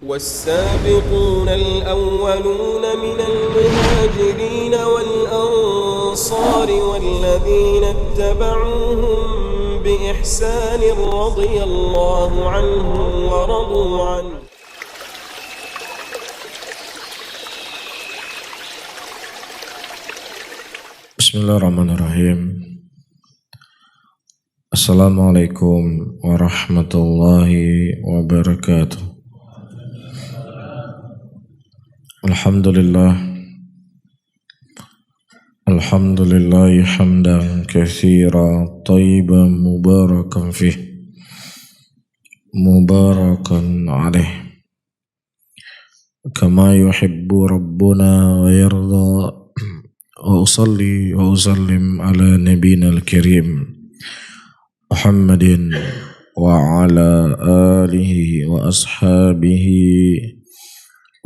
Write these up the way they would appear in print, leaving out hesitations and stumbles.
والسابقون الأولون من المهاجرين والأنصار والذين اتبعوهم بإحسان رضي الله عنهم ورضوا عنه. Bismillahirrahmanirrahim. Assalamualaikum warahmatullahi wabarakatuh. Alhamdulillah hamdan katsiran thayyiban mubarakan fih mubarakan alaih kama yuhibbu rabbuna wa yarda. Wa usalli wa usallim ala nabiyina al-karim Muhammadin wa ala alihi wa ashabihi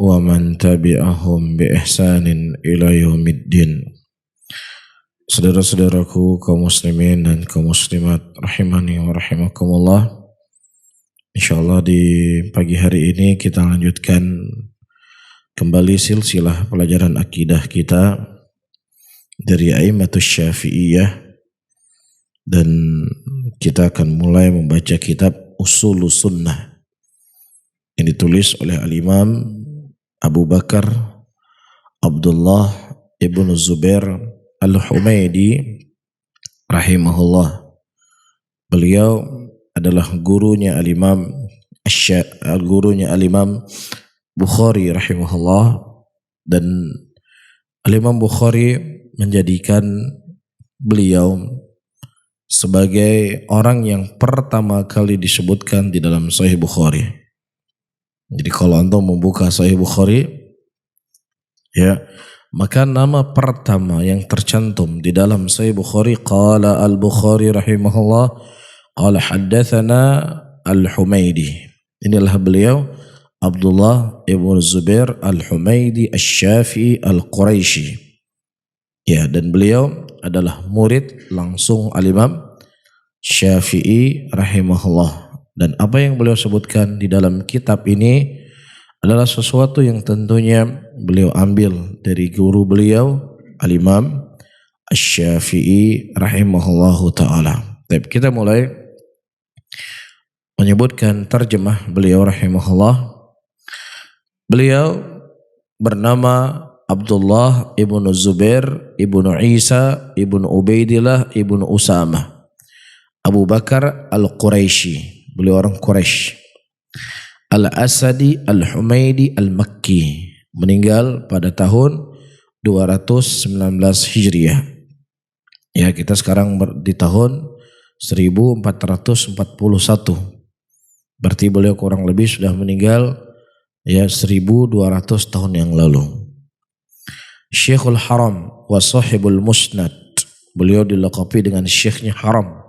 wa man tabi'ahum bi ihsanin ila yaumiddin. Saudara-saudaraku kaum muslimin dan kaum muslimat rahimani wa rahimakumullah. Insyaallah di pagi hari ini kita lanjutkan kembali silsilah pelajaran akidah kita dari A'immatus Syafi'iyah, dan kita akan mulai membaca kitab Ushulus Sunnah yang ditulis oleh Al-Imam Abu Bakar Abdullah ibn Zubair Al-Humaidi rahimahullah. Beliau adalah gurunya Al-Imam Bukhari rahimahullah, dan Al-Imam Bukhari menjadikan beliau sebagai orang yang pertama kali disebutkan di dalam Sahih Bukhari. Jadi kalau antum membuka Sahih Bukhari, ya, maka nama pertama yang tercantum di dalam Sahih Bukhari, qala al-Bukhari rahimahullah, qala haddatsana al-Humaidi. Inilah beliau Abdullah ibn Zubair al-Humaidi asy-Syafi'i al-Quraisy. Ya, dan beliau adalah murid langsung Al-Imam Syafi'i rahimahullah. Dan apa yang beliau sebutkan di dalam kitab ini adalah sesuatu yang tentunya beliau ambil dari guru beliau Al-Imam Asy-Syafi'i rahimahullahu ta'ala. Baik, kita mulai menyebutkan terjemah beliau rahimahullah. Beliau bernama Abdullah ibn Zubair ibn Isa ibn Ubaidillah ibn Usamah Abu Bakar al-Quraisy. Beliau orang Quraisy. Al-Asadi al-Humaidi al-Makki, meninggal pada tahun 219 Hijriah. Ya, kita sekarang di tahun 1441. Berarti beliau kurang lebih sudah meninggal ya 1200 tahun yang lalu. Syekhul Haram wa Sahibul Musnad. Beliau dilaqabi dengan Syekhnya Haram,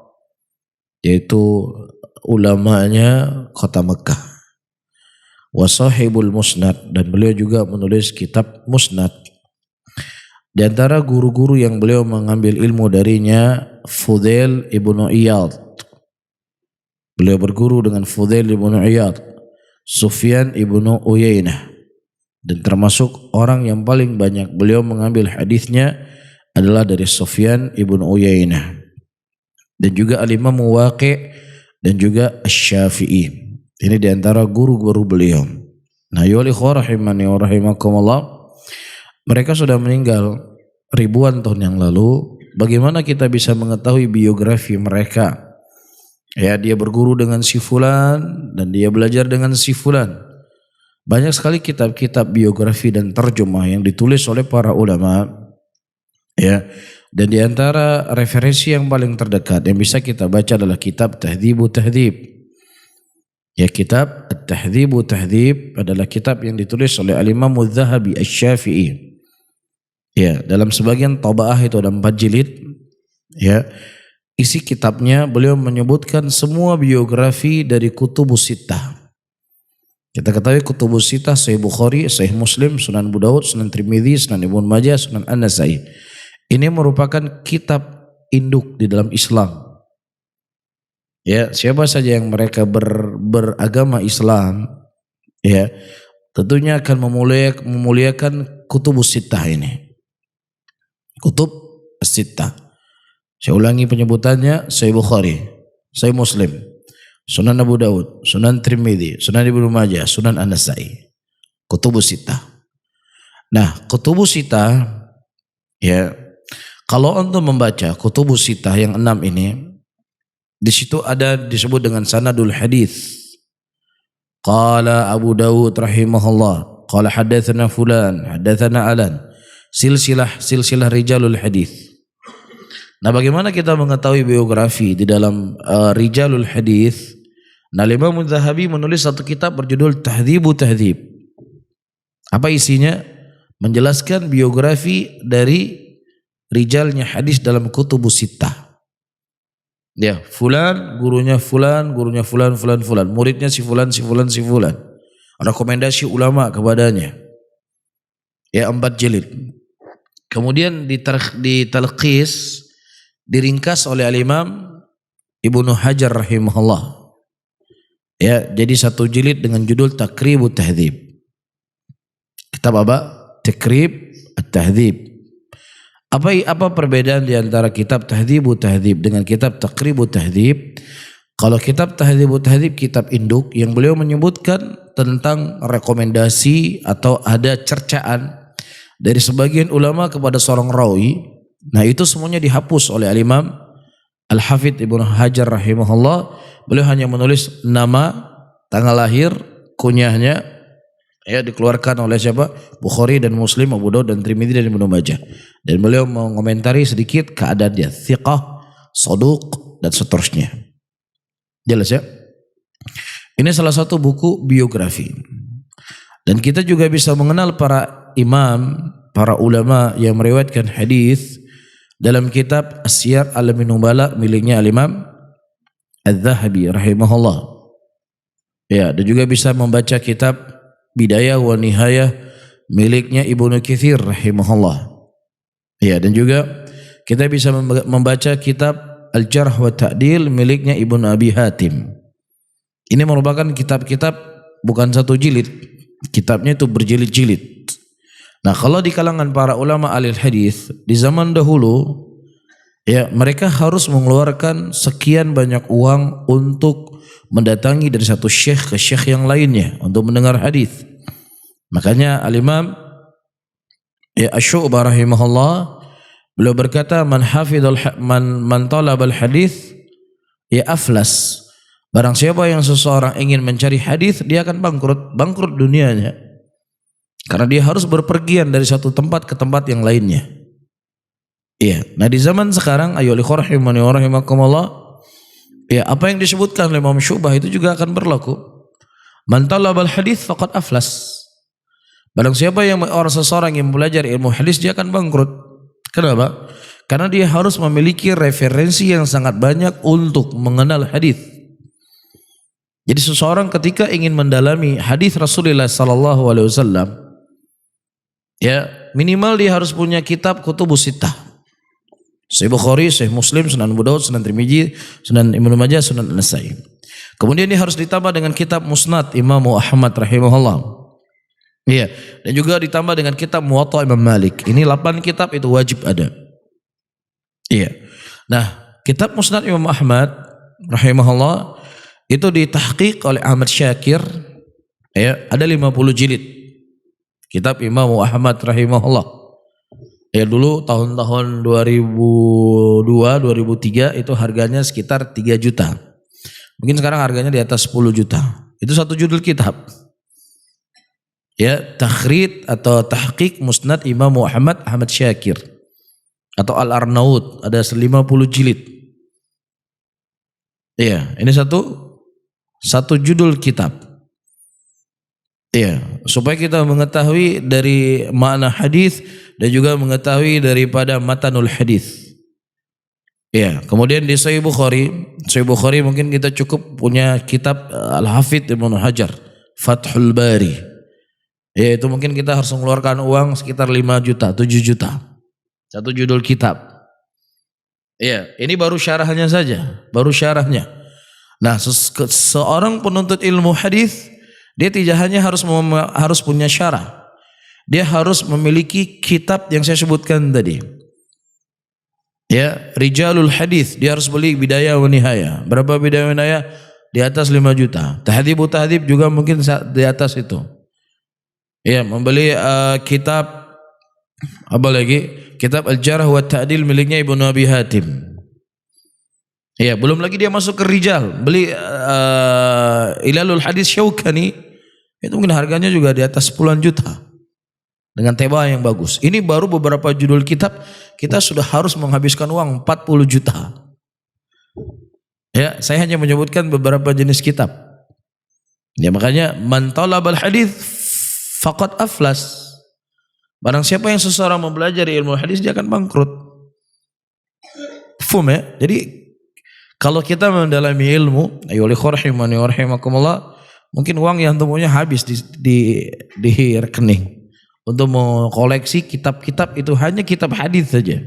yaitu ulamanya kota Mekah. Wa Sahibul Musnad, dan beliau juga menulis kitab Musnad. Di antara guru-guru yang beliau mengambil ilmu darinya Fudail ibnu Iyad. Beliau berguru dengan Fudail ibnu Iyad, Sufyan ibnu Uyainah, dan termasuk orang yang paling banyak beliau mengambil hadisnya adalah dari Sufyan ibnu Uyainah, dan juga Al-Imam Waqi' dan juga Asy-Syafi'i. Ini diantara guru-guru beliau. Nah, ya rahimani wa rahimakumullah, mereka sudah meninggal ribuan tahun yang lalu. Bagaimana kita bisa mengetahui biografi mereka? Ya, dia berguru dengan si fulan dan dia belajar dengan si fulan. Banyak sekali kitab-kitab biografi dan terjemah yang ditulis oleh para ulama. Ya, dan di antara referensi yang paling terdekat yang bisa kita baca adalah kitab Tahdhibu Tahdhib. Ya, kitab Tahdhibu Tahdhib adalah kitab yang ditulis oleh Al-Imam Adz-Dzahabi Asy-Syafi'i. Ya, dalam sebagian tabaah itu ada 4 jilid. Ya, isi kitabnya beliau menyebutkan semua biografi dari Kutubus Sittah. Kita ketahui Kutubus Sittah, Sahih Bukhari, Sahih Muslim, Sunan Abu Daud, Sunan Tirmidzi, Sunan Ibnu Majah, Sunan An-Nasai. Ini merupakan kitab induk di dalam Islam. Ya, siapa saja yang mereka beragama Islam, Ya, tentunya akan memuliakan kutubus sittah ini. Kutub sittah. Saya ulangi penyebutannya: Sahih Bukhari, Sahih Muslim, Sunan Abu Daud, Sunan Tirmidzi, Sunan Ibnu Majah, Sunan An-Nasa'i. Kutubus sittah. Nah, kutubus sittah, ya, kalau untuk membaca kutubus sittah yang 6 ini, di situ ada disebut dengan sanadul hadis. Qala Abu Dawud rahimahullah, qala hadatsana fulan, hadatsana alan. Silsilah rijalul hadis. Nah, bagaimana kita mengetahui biografi di dalam rijalul hadis? Nah, Imam Az-Zahabi menulis satu kitab berjudul Tahdzibu Tahdzib. Apa isinya? Menjelaskan biografi dari rijalnya hadis dalam kutubus sittah. Ya, fulan, gurunya fulan, muridnya si fulan. Rekomendasi ulama kepadanya. Ya, 4 jilid. Kemudian ditalqis, diringkas oleh al-Imam Ibnu Hajar rahimahullah. Ya, jadi 1 jilid dengan judul Taqribut Tahdzib. Kitab apa? Taqrib at-Tahdzib. Apa perbedaan di antara kitab Tahdzibu Tahdzib dengan kitab Taqribu Tahdzib? Kalau kitab Tahdzibu Tahdzib kitab induk yang beliau menyebutkan tentang rekomendasi atau ada cercaan dari sebagian ulama kepada seorang rawi. Nah, itu semuanya dihapus oleh al-Imam Al-Hafidz Ibnu Hajar rahimahullah. Beliau hanya menulis nama, tanggal lahir, kunyahnya, ya, dikeluarkan oleh siapa? Bukhari dan Muslim, Abu Daud dan Tirmidzi dan Ibnu Majah. Dan beliau mengomentari sedikit keadaan dia, thiqah, saduq dan seterusnya. Jelas ya? Ini salah satu buku biografi. Dan kita juga bisa mengenal para imam, para ulama yang meriwayatkan hadis dalam kitab As-Siyar Alamin Nubala miliknya al-Imam Az-Zahabi rahimahullah. Ya, dan juga bisa membaca kitab Bidayah wa Nihayah miliknya Ibnu Katsir rahimahullah. Ya, dan juga kita bisa membaca kitab Al-Jarh wa Ta'dil miliknya Ibnu Abi Hatim. Ini merupakan kitab-kitab bukan 1 jilid. Kitabnya itu berjilid-jilid. Nah, kalau di kalangan para ulama ahli hadis di zaman dahulu, ya, mereka harus mengeluarkan sekian banyak uang untuk mendatangi dari satu syekh ke syekh yang lainnya untuk mendengar hadis. Makanya al-Imam Asy-Syu'bah rahimahullah, beliau berkata, man talabal hadis ya aflas. Barang siapa yang seseorang ingin mencari hadis, dia akan bangkrut dunianya. Karena dia harus berpergian dari satu tempat ke tempat yang lainnya. Iya. Nah, di zaman sekarang, ayo rahimani wa rahimakumullah, ya, apa yang disebutkan oleh Imam Syu'bah itu juga akan berlaku. Man talabal hadis faqad aflas. Barang siapa yang seseorang yang belajar ilmu hadis, dia akan bangkrut. Kenapa? Karena dia harus memiliki referensi yang sangat banyak untuk mengenal hadis. Jadi seseorang ketika ingin mendalami hadis Rasulullah sallallahu alaihi wasallam, ya, minimal dia harus punya kitab kutubus sittah. Sahih Bukhari, Sahih Muslim, Sunan Abu Daud, Sunan Tirmidzi, Sunan Ibnu Majah, Sunan An-Nasa'i. Kemudian dia harus ditambah dengan kitab Musnad Imam Ahmad rahimahullah. Iya, dan juga ditambah dengan kitab Muwatta Imam Malik. Ini 8 kitab itu wajib ada. Iya. Nah, kitab Musnad Imam Ahmad rahimahullah itu ditahqiq oleh Ahmad Syakir. Ya, ada 50 jilid. Kitab Imam Ahmad rahimahullah. Ya, dulu tahun-tahun 2002, 2003 itu harganya sekitar 3 juta. Mungkin sekarang harganya di atas 10 juta. Itu 1 judul kitab. Ya, takhrid atau tahqiq Musnad Imam Ahmad Syakir atau Al-Arnaud, ada 50 jilid. Iya, ini satu judul kitab. Iya, supaya kita mengetahui dari makna hadis dan juga mengetahui daripada matanul hadis. Iya, kemudian di Sahih Bukhari mungkin kita cukup punya kitab Al-Hafidz Ibnu Hajar, Fathul Bari. Ya, itu mungkin kita harus mengeluarkan uang sekitar 5 juta, 7 juta. 1 judul kitab. Iya, ini baru syarahnya saja, Nah, seorang penuntut ilmu hadis Dia tidak hanya harus punya syarah, dia harus memiliki kitab yang saya sebutkan tadi. Ya, rijalul hadis, dia harus beli Bidayah wa Nihayah. Berapa Bidayah wa Nihayah? Di atas 5 juta. Tahdhibu Tahdhib juga mungkin di atas itu. Ya, membeli kitab apa lagi? Kitab Al-Jarh wa Ta'dil miliknya Ibnu Abi Hatim. Ya, belum lagi dia masuk ke rijal, beli Ilalul Hadis Syaukani, itu mungkin harganya juga di atas puluhan juta. Dengan tema yang bagus. Ini baru beberapa judul kitab, kita sudah harus menghabiskan uang 40 juta. Ya, saya hanya menyebutkan beberapa jenis kitab. Ya, makanya man talabal hadis faqad aflas. Barang siapa yang seseorang mempelajari ilmu hadis, dia akan bangkrut. Faham ya? Jadi kalau kita mendalami ilmu, ayo rahimani wa rahimakumullah, mungkin uang yang temunya habis di rekening. Untuk mengkoleksi kitab-kitab itu hanya kitab hadis saja.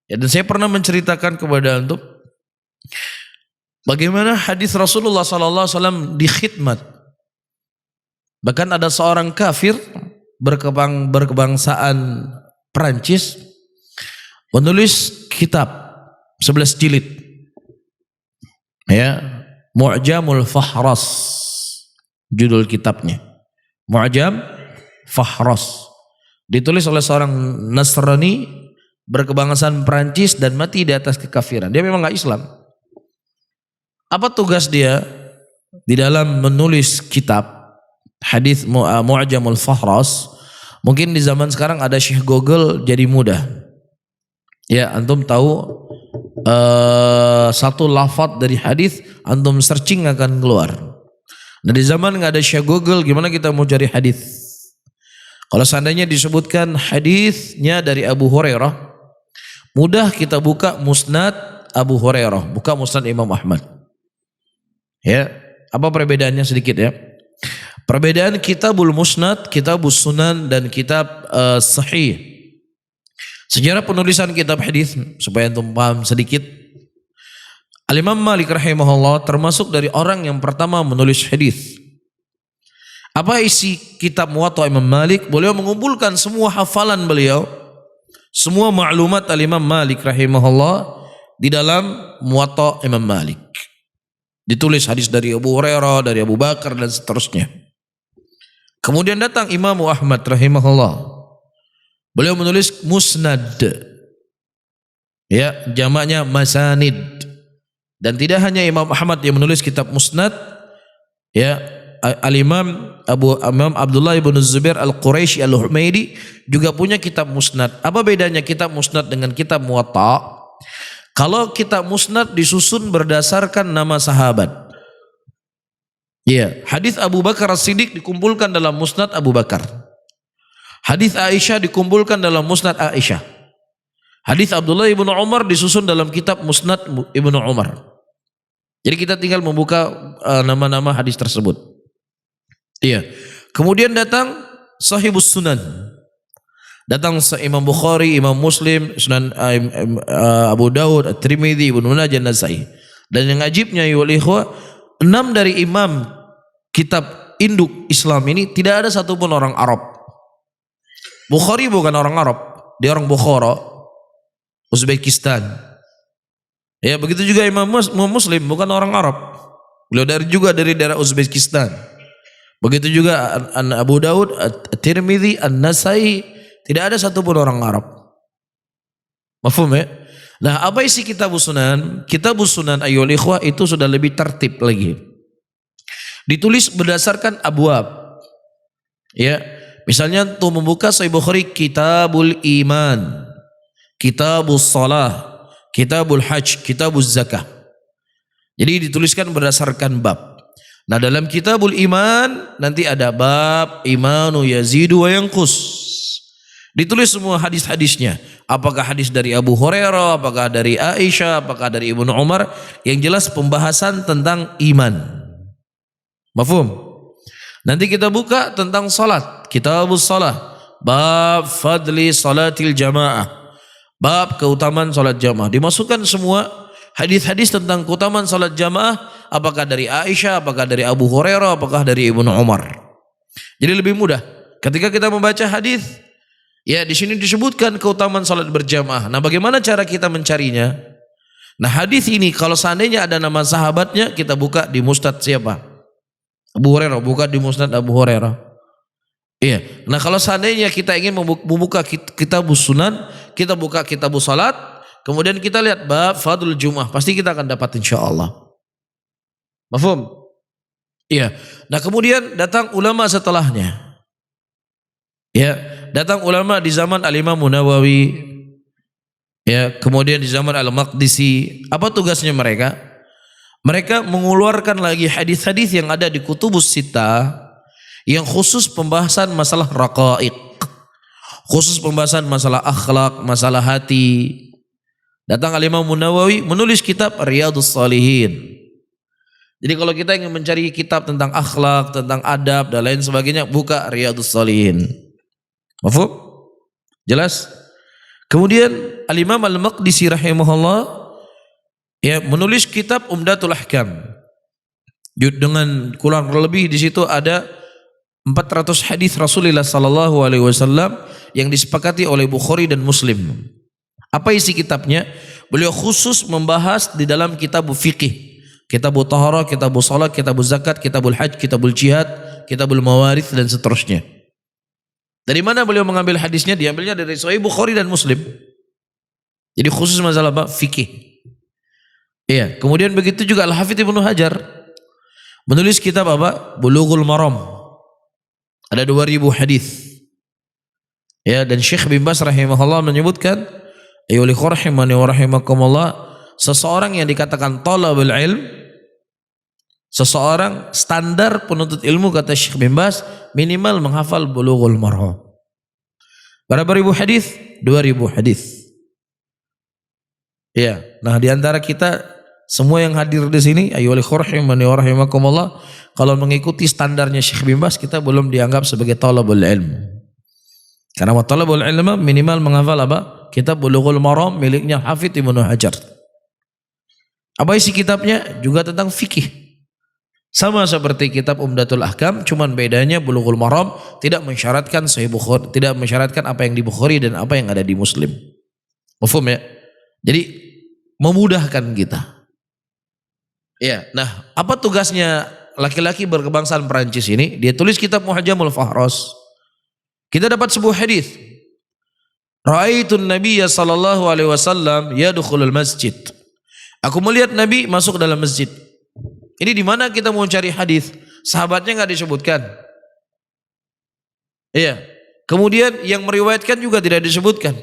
Ya, dan saya pernah menceritakan kepada antum bagaimana hadis Rasulullah SAW dikhidmat. Bahkan ada seorang kafir berkebangsaan Perancis menulis kitab 11 jilid. Ya, Mu'jamul Fahras judul kitabnya. Mu'jam Fahras, ditulis oleh seorang Nasrani berkebangsaan Perancis dan mati di atas kekafiran. Dia memang gak Islam. Apa tugas dia di dalam menulis kitab hadis Mu'jamul Fahras? Mungkin di zaman sekarang ada Syekh Google jadi mudah. Ya, antum tahu satu lafaz dari hadis, antum searching akan keluar. Nah, di zaman nggak ada Syekh Google, gimana kita mau cari hadis? Kalau seandainya disebutkan hadisnya dari Abu Hurairah, mudah kita buka Musnad Abu Hurairah, buka Musnad Imam Ahmad. Ya, apa perbedaannya sedikit ya? Perbedaan Kitabul Musnad, Kitabus Sunan dan Kitab Sahih. Sejarah penulisan kitab hadis supaya antum paham sedikit. Al-Imam Malik rahimahullah termasuk dari orang yang pertama menulis hadis. Apa isi kitab Muwatta Imam Malik? Beliau mengumpulkan semua hafalan beliau, semua maklumat Al-Imam Malik rahimahullah di dalam Muwatta Imam Malik. Ditulis hadis dari Abu Hurairah, dari Abu Bakar dan seterusnya. Kemudian datang Imam Ahmad rahimahullah. Beliau menulis Musnad. Ya, jamaknya Masanid. Dan tidak hanya Imam Ahmad yang menulis kitab Musnad, ya, Al-Imam Imam Abdullah ibn Zubair Al-Quraisy Al-Humaidi juga punya kitab Musnad. Apa bedanya kitab Musnad dengan kitab Muwatta? Kalau kitab Musnad disusun berdasarkan nama sahabat. Iya, hadis Abu Bakar As-Siddiq dikumpulkan dalam Musnad Abu Bakar. Hadis Aisyah dikumpulkan dalam Musnad Aisyah. Hadis Abdullah ibn Umar disusun dalam kitab Musnad Ibnu Umar. Jadi kita tinggal membuka nama-nama hadis tersebut. Iya. Kemudian datang Sahibus Sunan. Datang Imam Bukhari, Imam Muslim, Sunan Abu Daud, At-Tirmidzi, Ibnu Majah, An-Nasai. Dan yang ajibnya ya ikhwah, 6 dari imam kitab induk Islam ini tidak ada satupun orang Arab. Bukhari bukan orang Arab, dia orang Bukhara, Uzbekistan. Ya, begitu juga Imam Muslim bukan orang Arab. Beliau juga dari daerah Uzbekistan. Begitu juga Abu Daud, At-Tirmidzi, An-Nasai, tidak ada satupun orang Arab. Mafhum ya? Nah, apa isi Kitabus Sunan? Kitabus Sunan ayyuhal ikhwah itu sudah lebih tertib lagi. Ditulis berdasarkan abwab. Ya, misalnya untuk membuka Sahih Bukhari Kitabul Iman, Kitabus Salah, Kitabul Hajj, Kitabuz Zakah. Jadi dituliskan berdasarkan bab. Nah, dalam Kitabul Iman nanti ada bab imanu yazidu wa yanqus. Ditulis semua hadis-hadisnya. Apakah hadis dari Abu Hurairah, apakah dari Aisyah, apakah dari Ibnu Umar, yang jelas pembahasan tentang iman. Mafhum? Nanti kita buka tentang salat, Kitabus Salah, bab fadli salatil jamaah, bab keutamaan salat jamaah. Dimasukkan semua hadis-hadis tentang keutamaan salat jamaah, apakah dari Aisyah, apakah dari Abu Hurairah, apakah dari Ibnu Umar. Jadi lebih mudah ketika kita membaca hadis, ya di sini disebutkan keutamaan salat berjamaah. Nah, bagaimana cara kita mencarinya? Nah, hadis ini kalau seandainya ada nama sahabatnya, kita buka di Musnad siapa? Abu Hurairah, buka di Musnad Abu Hurairah. Iya. Nah, kalau seandainya kita ingin membuka kitabus sunan, kita buka kitabus salat, kemudian kita lihat bab fadlul Jum'ah, pasti kita akan dapat insyaallah. Mafhum? Iya. Nah, kemudian datang ulama setelahnya. Ya, datang ulama di zaman Al-Imam Nawawi. Ya, kemudian di zaman Al-Maqdisi. Apa tugasnya mereka? Mereka mengeluarkan lagi hadis-hadis yang ada di Kutubus Sittah yang khusus pembahasan masalah raqaiq, khusus pembahasan masalah akhlak, masalah hati. Datang Al-Imam Nawawi menulis kitab Riyadhus Shalihin. Jadi kalau kita ingin mencari kitab tentang akhlak, tentang adab dan lain sebagainya, buka Riyadhus Shalihin. Mafhum? Jelas? Kemudian Al-Imam Al-Maqdisi rahimahullah ya menulis kitab Umdatul Ahkam. Dengan kurang lebih di situ ada 400 hadis Rasulullah sallallahu alaihi wasallam yang disepakati oleh Bukhari dan Muslim. Apa isi kitabnya? Beliau khusus membahas di dalam kitab fikih, kitabul taharah, kitabul salat, kitabul zakat, kitabul hajj, kitabul jihad, kitabul mawarith dan seterusnya. Dari mana beliau mengambil hadisnya? Diambilnya dari Sahih Bukhari dan Muslim. Jadi khusus masalah apa? Fikih. Iya, kemudian begitu juga Al-Hafidz Ibnu Hajar menulis kitab apa? Bulughul Maram. Ada 2000 hadis. Ya, dan Syekh bin Baz rahimahullah menyebutkan, ayyuhal rahimani wa rahimakumullah, seseorang yang dikatakan talabul ilm, seseorang standar penuntut ilmu kata Syekh bin Baz minimal menghafal Bulughul Maram. Berapa ribu hadis? 2000 hadis. Ya, nah di antara kita semua yang hadir di sini, ayyuhal rahimani wa rahimakumullah, kalau mengikuti standarnya Syekh bin Baz, kita belum dianggap sebagai talabul ilm. Karena talabul ilm minimal menghafal apa? Kitab Bulughul Maram miliknya Hafidz Ibnu Hajar. Apa isi kitabnya? Juga tentang fikih. Sama seperti kitab Umdatul Ahkam, cuman bedanya Bulughul Maram tidak mensyaratkan Sahih Bukhari, tidak mensyaratkan apa yang di Bukhari dan apa yang ada di Muslim. Mafhum ya? Jadi memudahkan kita. Ya, nah apa tugasnya laki-laki berkebangsaan Perancis ini? Dia tulis kitab Mu'jamul Fahras. Kita dapat sebuah hadis. Ra'aitun Nabiyya sallallahu alaihi wasallam yadkhulul masjid. Aku melihat Nabi masuk dalam masjid. Ini di mana kita mau cari hadis? Sahabatnya enggak disebutkan. Iya. Kemudian yang meriwayatkan juga tidak disebutkan.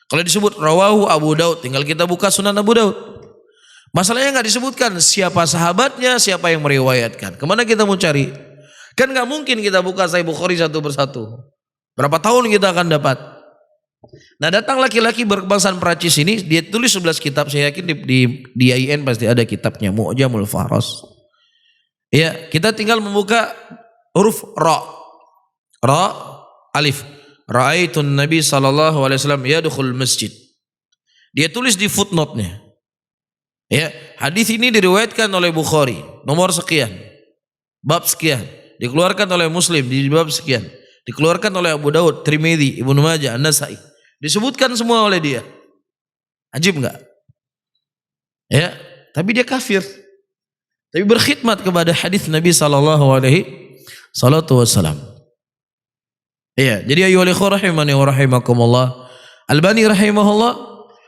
Kalau disebut rawahu Abu Daud, tinggal kita buka Sunan Abu Daud. Masalahnya nggak disebutkan siapa sahabatnya, siapa yang meriwayatkan. Kemana kita mau cari? Kan nggak mungkin kita buka Sahih Bukhari satu persatu. Berapa tahun kita akan dapat? Nah, datang laki-laki berkebangsaan Perancis ini, dia tulis 11 kitab. Saya yakin di IAIN pasti ada kitabnya, Mu'jamul Fahras. Ya, kita tinggal membuka huruf ra. Ra, alif. Ra'aitun Nabi sallallahu alaihi wasallam yadkhul masjid. Dia tulis di footnote-nya. Ya, hadis ini diriwayatkan oleh Bukhari, nomor sekian, bab sekian, dikeluarkan oleh Muslim di bab sekian, dikeluarkan oleh Abu Daud, Tirmidzi, Ibnu Majah, An-Nasai. Disebutkan semua oleh dia. Ajib enggak? Ya, tapi dia kafir. Tapi berkhidmat kepada hadis Nabi sallallahu alaihi wasallam. Iya, jadi ayyuhal rahimani wa rahimakumullah. Albani rahimahullah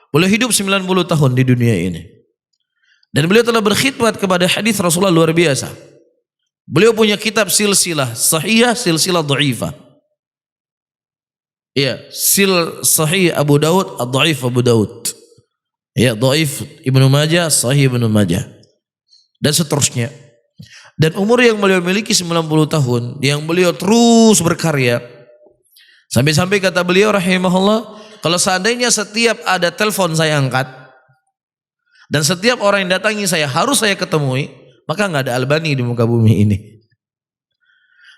boleh hidup 90 tahun di dunia ini. Dan beliau telah berkhidmat kepada hadis Rasulullah luar biasa. Beliau punya kitab silsilah sahihah, silsilah dhaifah. Ya, sahih Abu Daud, ad-dhaif Abu Daud. Ya, dhaif Ibnu Majah, sahih Ibnu Majah. Dan seterusnya. Dan umur yang beliau miliki 90 tahun, yang beliau terus berkarya. Sampai-sampai kata beliau rahimahullah, kalau seandainya setiap ada telepon saya angkat, dan setiap orang yang datangi saya harus saya ketemui, maka nggak ada Albani di muka bumi ini.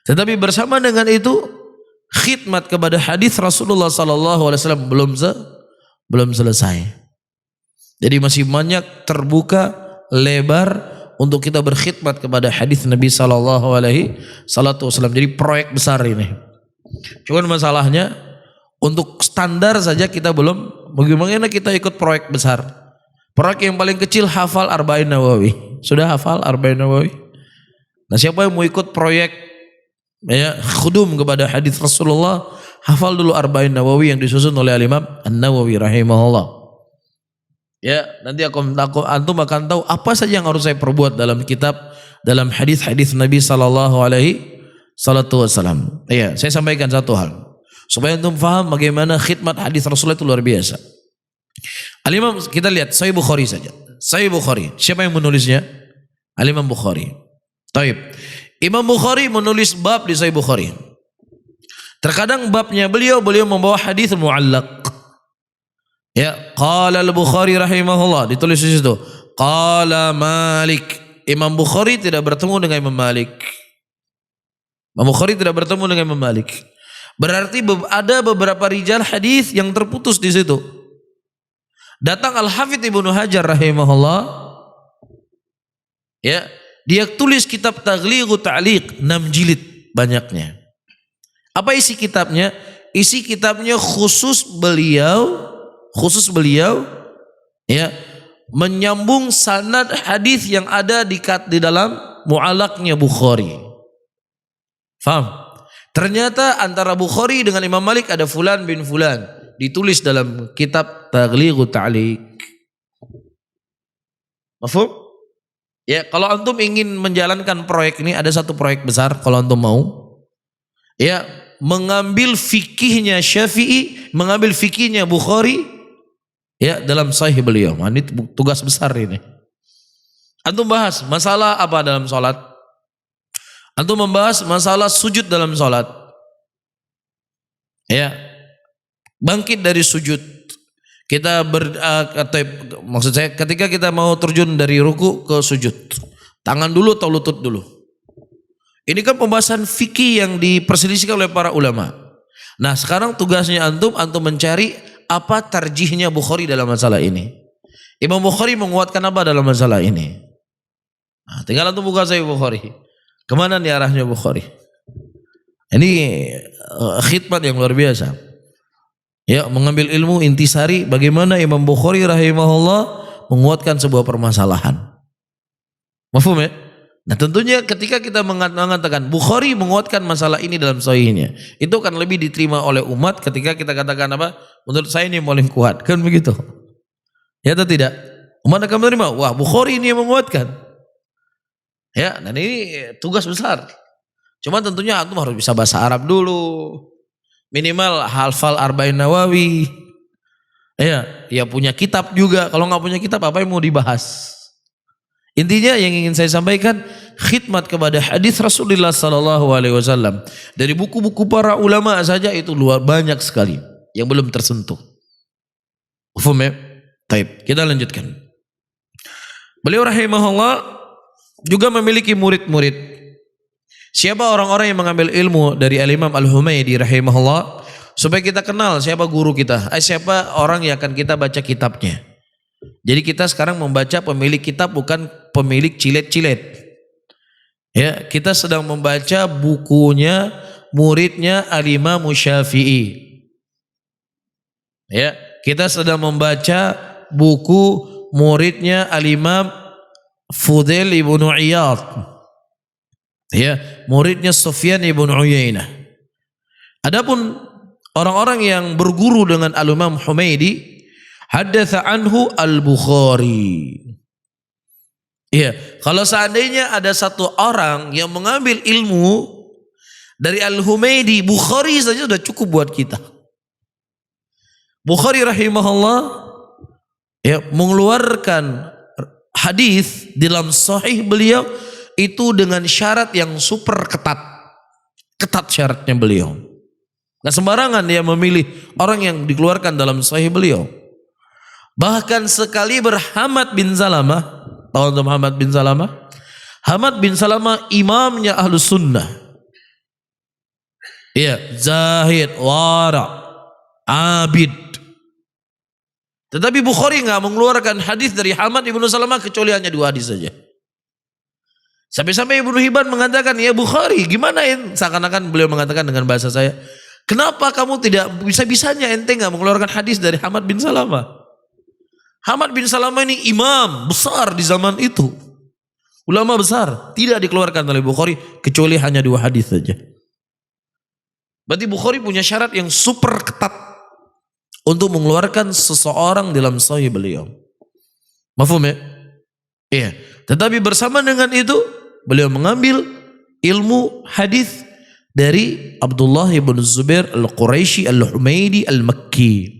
Tetapi bersama dengan itu, khidmat kepada hadis Rasulullah sallallahu alaihi wasallam belum selesai. Jadi masih banyak terbuka lebar untuk kita berkhidmat kepada hadis Nabi sallallahu alaihi wasallam. Jadi proyek besar ini. Cuman masalahnya untuk standar saja kita belum. Bagaimana kita ikut proyek besar? Proyek yang paling kecil hafal Arba'in Nawawi. Sudah hafal Arba'in Nawawi? Nah, siapa yang mau ikut proyek khudum kepada hadis Rasulullah, hafal dulu Arba'in Nawawi yang disusun oleh Imam An-Nawawi rahimahullah. Ya, nanti antum akan tahu apa saja yang harus saya perbuat dalam kitab, dalam hadis-hadis Nabi sallallahu alaihi wasallam. Ya, saya sampaikan satu hal supaya antum faham bagaimana khidmat hadis Rasulullah itu luar biasa. Al-Imam, kita lihat Sahih Bukhari saja. Sahih Bukhari, siapa yang menulisnya? Al-Imam Bukhari. Taib. Imam Bukhari menulis bab di Sahih Bukhari. Terkadang babnya beliau membawa hadis muallaq. Ya, qala al-Bukhari rahimahullah, ditulis di situ. Qala Malik. Imam Bukhari tidak bertemu dengan Imam Malik. Imam Bukhari tidak bertemu dengan Imam Malik. Berarti ada beberapa rijal hadis yang terputus di situ. Datang Al-Hafidz Ibnu Hajar rahimahullah. Ya, dia tulis kitab Taghliqut Ta'liq 6 jilid banyaknya. Apa isi kitabnya? Isi kitabnya khusus beliau ya menyambung sanad hadis yang ada di dalam mu'allaqnya Bukhari. Faham? Ternyata antara Bukhari dengan Imam Malik ada fulan bin fulan, ditulis dalam kitab Taghliqut Ta'liq. Mafhum? Ya, kalau antum ingin menjalankan proyek ini, ada satu proyek besar kalau antum mau. Ya, mengambil fikihnya Syafi'i, mengambil fikihnya Bukhari. Ya, dalam sahih beliau. Ini tugas besar ini. Antum bahas masalah apa dalam sholat? Antum membahas masalah sujud dalam sholat. Ya, bangkit dari sujud. Kita maksud saya ketika kita mau terjun dari ruku ke sujud, tangan dulu atau lutut dulu. Ini kan pembahasan fikih yang diperselisihkan oleh para ulama. Nah, sekarang tugasnya antum mencari apa tarjihnya Bukhari dalam masalah ini. Imam Bukhari menguatkan apa dalam masalah ini. Nah, tinggal antum buka Sahih Bukhari. Kemana nih arahnya Bukhari? Ini khidmat yang luar biasa. Ya, mengambil ilmu intisari bagaimana Imam Bukhari rahimahullah menguatkan sebuah permasalahan. Mafhum ya? Nah, tentunya ketika kita mengatakan Bukhari menguatkan masalah ini dalam sahihnya, itu akan lebih diterima oleh umat ketika kita katakan apa? Menurut saya ini yang paling kuat, kan begitu? Ya atau tidak? Umat akan menerima, wah Bukhari ini yang menguatkan. Ya, dan ini tugas besar. Cuma tentunya antum harus bisa bahasa Arab dulu. Minimal hafal Arba'in Nawawi. Ya, dia punya kitab juga. Kalau nggak punya kitab apa yang mau dibahas? Intinya yang ingin saya sampaikan, khidmat kepada hadis Rasulullah sallallahu alaihi wasallam dari buku-buku para ulama saja itu luar banyak sekali yang belum tersentuh. Paham ya? Baik, kita lanjutkan. Beliau rahimahullah juga memiliki murid-murid. Siapa orang-orang yang mengambil ilmu dari Al-Imam Al-Humaydi rahimahullah, supaya kita kenal siapa guru kita, siapa orang yang akan kita baca kitabnya. Jadi kita sekarang membaca pemilik kitab, bukan pemilik cilet-cilet. Ya, kita sedang membaca bukunya muridnya Al-Imam Syafi'i. Ya, kita sedang membaca buku muridnya Al-Imam Fudail ibnu Iyad. Ya, muridnya Sufyan ibnu Uyainah. Adapun orang-orang yang berguru dengan Al-Imam Humaydi, haddatsa anhu Al-Bukhari. Iya, kalau seandainya ada satu orang yang mengambil ilmu dari Al-Humaydi, Bukhari saja sudah cukup buat kita. Bukhari rahimahullah ya mengeluarkan hadis dalam sahih beliau itu dengan syarat yang super ketat. Ketat syaratnya beliau. Nah, sembarangan dia memilih orang yang dikeluarkan dalam sahih beliau. Bahkan sekali Hamad bin Salamah, tahu untuk Hamad bin Salamah? Hamad bin Salamah imamnya Ahlus Sunnah. Iya, zahid, wara, abid. Tetapi Bukhari nggak mengeluarkan hadis dari Hamad ibnu Salamah kecuali hanya 2 hadis saja. Sampai-sampai Ibnu Hibban mengatakan, ya Bukhari, gimana seakan-akan beliau mengatakan dengan bahasa saya, kenapa kamu tidak bisa-bisanya ente nggak mengeluarkan hadis dari Hamad bin Salamah? Hamad bin Salamah ini imam besar di zaman itu, ulama besar, tidak dikeluarkan oleh Bukhari kecuali hanya 2 hadis saja. Berarti Bukhari punya syarat yang super ketat untuk mengeluarkan seseorang dalam sahih beliau. Mafhum ya? Iya. Tetapi bersama dengan itu beliau mengambil ilmu hadis dari Abdullah bin Zubair al-Quraisy al-Humaidi al-Makki.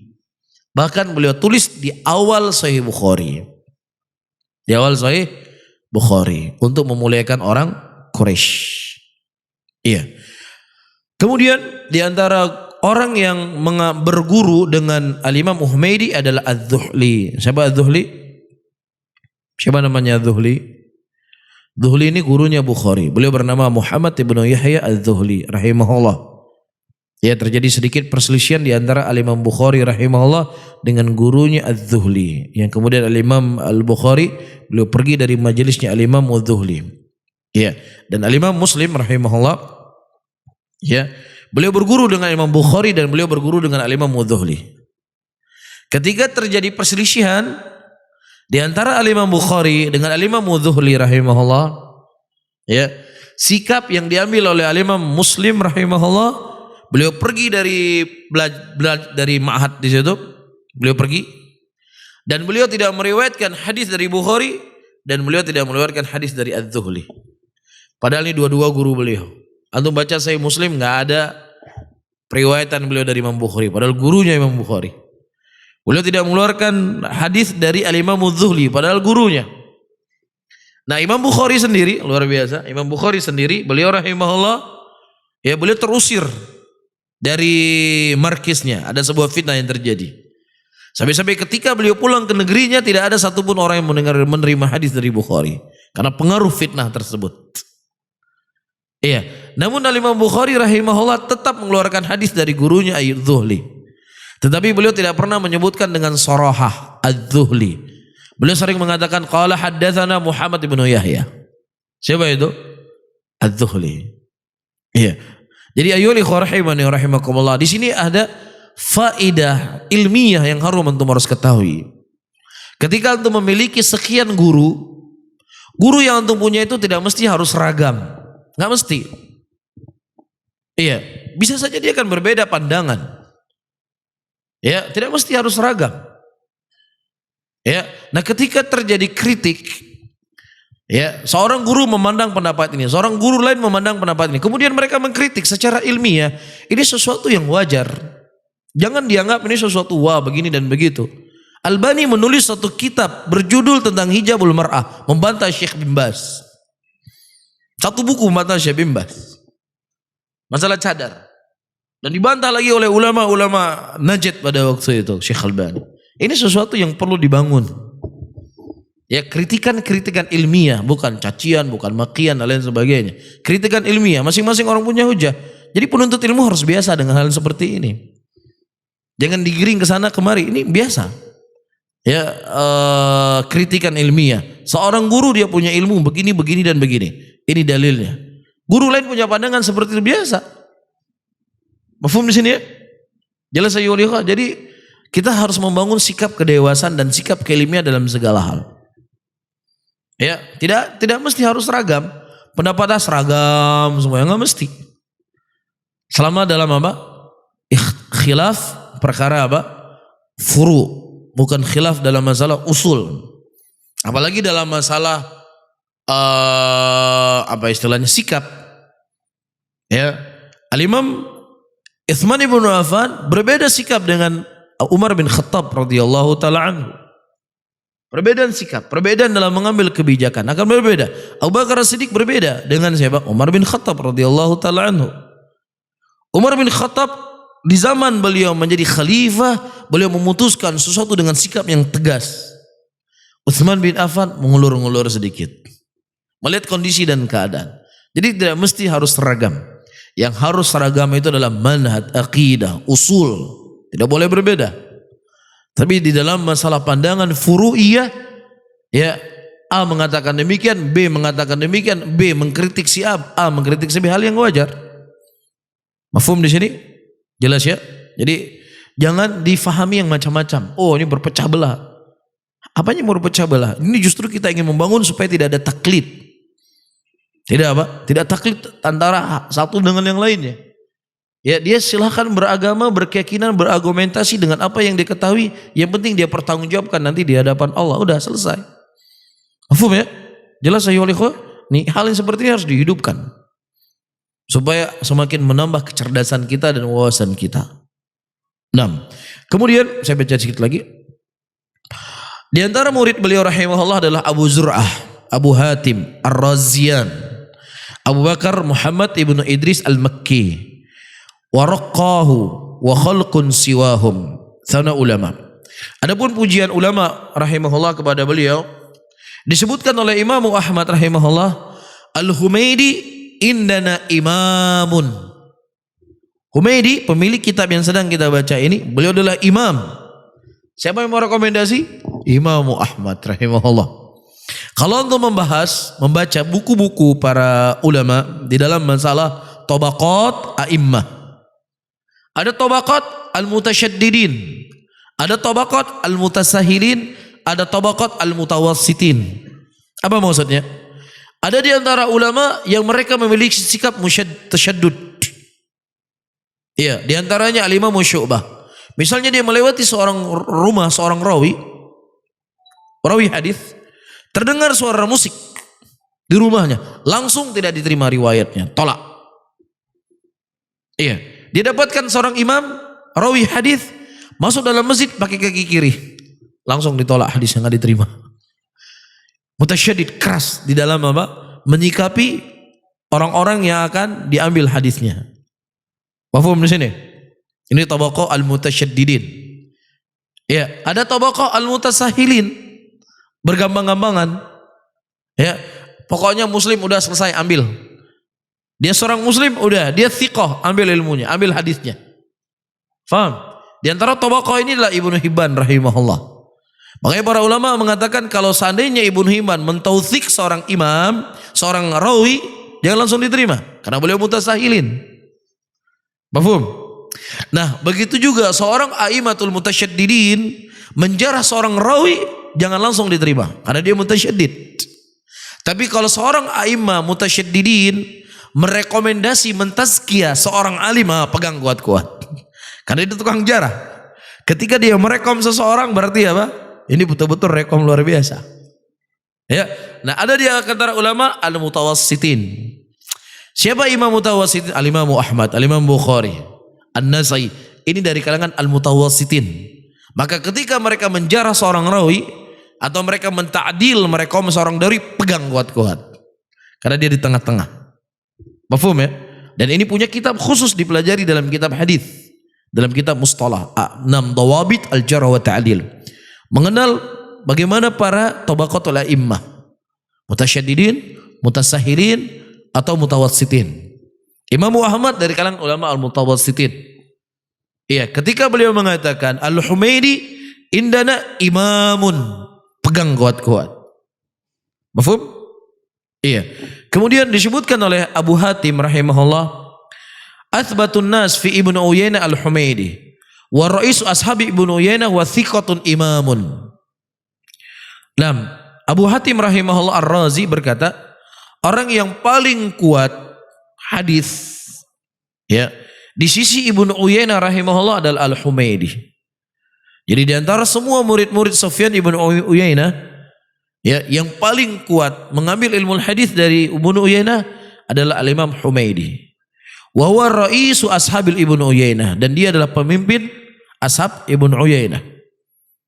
Bahkan beliau tulis di awal Sahih Bukhari. Di awal Sahih Bukhari untuk memuliakan orang Quraisy. Iya. Kemudian di antara orang yang berguru dengan Al-Imam Humaidi adalah Az-Zuhli. Siapa Az-Zuhli? Siapa namanya Az-Zuhli? Zuhli ini gurunya Bukhari. Beliau bernama Muhammad ibnu Yahya Az-Zuhli rahimahullah. Ya, terjadi sedikit perselisihan di antara Al-Imam Bukhari rahimahullah dengan gurunya Az-Zuhli. Yang kemudian Al-Imam Al-Bukhari beliau pergi dari majelisnya Al-Imam Az-Zuhli. Ya, dan Al-Imam Muslim rahimahullah, ya, beliau berguru dengan Imam Bukhari dan beliau berguru dengan Al-Imam Az-Zuhli. Ketika terjadi perselisihan di antara Al-Imam Bukhari dengan Al-Imam Az-Zuhli rahimahullah, ya, sikap yang diambil oleh Al-Imam Muslim rahimahullah, beliau pergi dari ma'had di situ, beliau pergi dan beliau tidak meriwayatkan hadis dari Bukhari dan beliau tidak meriwayatkan hadis dari Az-Zuhli. Padahal ini dua-dua guru beliau. Antum baca Sahih Muslim nggak ada periwayatan beliau dari Imam Bukhari, padahal gurunya Imam Bukhari. Beliau tidak mengeluarkan hadis dari Al-Imam Az-Zuhli, padahal gurunya. Nah, Imam Bukhari sendiri, luar biasa, Imam Bukhari sendiri, beliau rahimahullah, ya, beliau terusir dari markisnya. Ada sebuah fitnah yang terjadi. Sampai-sampai ketika beliau pulang ke negerinya, tidak ada satupun orang yang menerima hadis dari Bukhari. Karena pengaruh fitnah tersebut. Iya. Namun Al-Imam Bukhari rahimahullah tetap mengeluarkan hadis dari gurunya Az-Zuhli. Tetapi beliau tidak pernah menyebutkan dengan sarahah Az-Zuhli. Beliau sering mengatakan qala haddatsana Muhammad ibnu Yahya. Siapa itu? Az-Zuhli. Iya. Jadi ayyuhal ikhwah rahimani wa rahimakumullah, di sini ada faedah ilmiah yang harus ketahui. Ketika antum memiliki sekian guru, guru yang antum punya itu tidak mesti harus ragam. Enggak mesti. Iya, bisa saja dia akan berbeda pandangan. Ya, tidak mesti harus ragam. Ya, nah ketika terjadi kritik, ya, seorang guru memandang pendapat ini, seorang guru lain memandang pendapat ini, kemudian mereka mengkritik secara ilmiah, ini sesuatu yang wajar. Jangan dianggap ini sesuatu wah begini dan begitu. Albani menulis satu kitab berjudul tentang hijabul mar'ah, membantah Syekh bin Baz. Satu buku membantah Syekh bin Baz. Masalah cadar. Dan dibantah lagi oleh ulama-ulama Najd pada waktu itu, Syekh Albani. Ini sesuatu yang perlu dibangun. Ya, kritikan-kritikan ilmiah, bukan cacian, bukan makian dan lain sebagainya. Kritikan ilmiah, masing-masing orang punya hujah. Jadi penuntut ilmu harus biasa dengan hal seperti ini. Jangan digiring ke sana kemari, ini biasa. Ya, kritikan ilmiah. Seorang guru dia punya ilmu begini, begini dan begini. Ini dalilnya. Guru lain punya pandangan seperti itu, biasa. Mafhum di sini ya? Jelas ya. Jadi kita harus membangun sikap kedewasaan dan sikap keilmiah dalam segala hal. Ya, tidak mesti harus ragam. Pendapatnya seragam semua, enggak mesti. Selama dalam apa? Khilaf perkara apa? Furu, bukan khilaf dalam masalah usul. Apalagi dalam masalah apa istilahnya, sikap. Ya, Al-Imam Utsman ibn Affan berbeda sikap dengan Umar bin Khattab radhiyallahu taala anhu. Perbedaan sikap, perbedaan dalam mengambil kebijakan akan berbeda. Abu Bakar As-Siddiq berbeda dengan siapa? Umar bin Khattab radhiyallahu taala anhu. Umar bin Khattab di zaman beliau menjadi khalifah, beliau memutuskan sesuatu dengan sikap yang tegas. Utsman bin Affan mengulur-ngulur sedikit, melihat kondisi dan keadaan. Jadi tidak mesti harus seragam. Yang harus seragam itu adalah manhaj, aqidah, usul. Tidak boleh berbeda. Tapi di dalam masalah pandangan furu'iyah, ya, A mengatakan demikian, B mengatakan demikian, B mengkritik si A mengkritik si B, hal yang wajar. Mafhum di sini? Jelas ya? Jadi jangan difahami yang macam-macam. Oh, ini berpecah belah. Apanya mau berpecah belah? Ini justru kita ingin membangun supaya tidak ada taklid. Tidak apa? Tidak taklid antara satu dengan yang lainnya. Ya, dia silahkan beragama, berkeyakinan, berargumentasi dengan apa yang diketahui. Yang penting dia pertanggungjawabkan nanti di hadapan Allah. Udah selesai. Mafhum ya? Jelas ya ikhwah? Nih, hal yang seperti ini harus dihidupkan. Supaya semakin menambah kecerdasan kita dan wawasan kita. 6. Kemudian saya baca sedikit lagi. Di antara murid beliau rahimahullah adalah Abu Zur'ah, Abu Hatim, Ar-Razian, Abu Bakar Muhammad ibnu Idris Al-Makki. Waraqahu wa khalqun siwahum, sana ulama. Adapun pujian ulama rahimahullah kepada beliau disebutkan oleh Imam Ahmad rahimahullah, Al-Humaidi indana imamun. Humaidi pemilik kitab yang sedang kita baca ini, beliau adalah imam. Siapa yang mau rekomendasi? Imam Ahmad rahimahullah. Kalau untuk membaca buku-buku para ulama di dalam masalah tabaqat a'immah, ada tabaqat al-mutasyaddidin, ada tabaqat al-mutasahilin, ada tabaqat al-mutawassitin. Apa maksudnya? Ada di antara ulama yang mereka memiliki sikap tasyaddud. Iya, di antaranya Al-Imam Syu'bah. Misalnya dia melewati seorang rawi hadis, terdengar suara musik di rumahnya, langsung tidak diterima riwayatnya, tolak. Iya. Dia dapatkan seorang imam rawi hadis masuk dalam masjid pakai kaki kiri, langsung ditolak hadisnya, nggak diterima. Mutasyaddid, keras di dalam apa? Menyikapi orang-orang yang akan diambil hadisnya. Paham di sini? Ini tabaqah al-mutasyaddidin. Ya, ada tabaqah al-mutasahilin, bergambang-gambangan. Ya, pokoknya muslim udah selesai ambil. Dia seorang muslim, udah, dia thiqah, ambil ilmunya, ambil hadisnya. Faham? Di antara tabaqah ini adalah Ibnu Hibban rahimahullah. Makanya para ulama mengatakan kalau seandainya Ibnu Hibban mentautsik seorang imam, seorang rawi, jangan langsung diterima karena beliau mutasahilin. Mafhum? Nah, begitu juga seorang a'immatul mutasyaddidin menjarah seorang rawi, jangan langsung diterima karena dia mutasyaddid. Tapi kalau seorang a'immah mutasyaddidin merekomendasi, mentazkiyah seorang alim, pegang kuat-kuat. Karena itu tukang jarah. Ketika dia merekom seseorang berarti apa? Ini betul-betul rekom luar biasa. Ya. Nah, ada di antara ulama al-mutawassitin. Siapa imam mutawassitin? Al-Imam Ahmad, Al-Imam Bukhari, An-Nasai. Ini dari kalangan al-mutawassitin. Maka ketika mereka menjarah seorang rawi atau mereka menta'dil, merekom seorang dari, pegang kuat-kuat. Karena dia di tengah-tengah. Mafhum ya? Dan ini punya kitab khusus dipelajari dalam kitab hadis, dalam kitab mustalah, 6 dawabit al-jarh wa ta'dil. Mengenal bagaimana para tabaqatul a'immah, mutasyaddidin, mutasahilin atau mutawassitin. Imam Ahmad dari kalangan ulama al-mutawassitin. Iya, ketika beliau mengatakan Al-Humaidi indana imamun, pegang kuat-kuat. Mafhum? Iya. Kemudian disebutkan oleh Abu Hatim rahimahullah, athbatun nas fi Ibnu Uyainah Al-Humaidi wa ra'isu ashabi Ibnu Uyainah wa thiqatun imamun. Abu Hatim rahimahullah Ar-Razi berkata, orang yang paling kuat hadis ya di sisi Ibnu Uyainah rahimahullah adalah Al-Humaidi. Jadi di antara semua murid-murid Sufyan Ibnu Uyainah, ya, yang paling kuat mengambil ilmu hadis dari Ibnu Uyainah adalah Al-Imam Humaidi. Wa huwa ra'isu ashabil Ibnu Uyainah, dan dia adalah pemimpin ashab Ibnu Uyainah.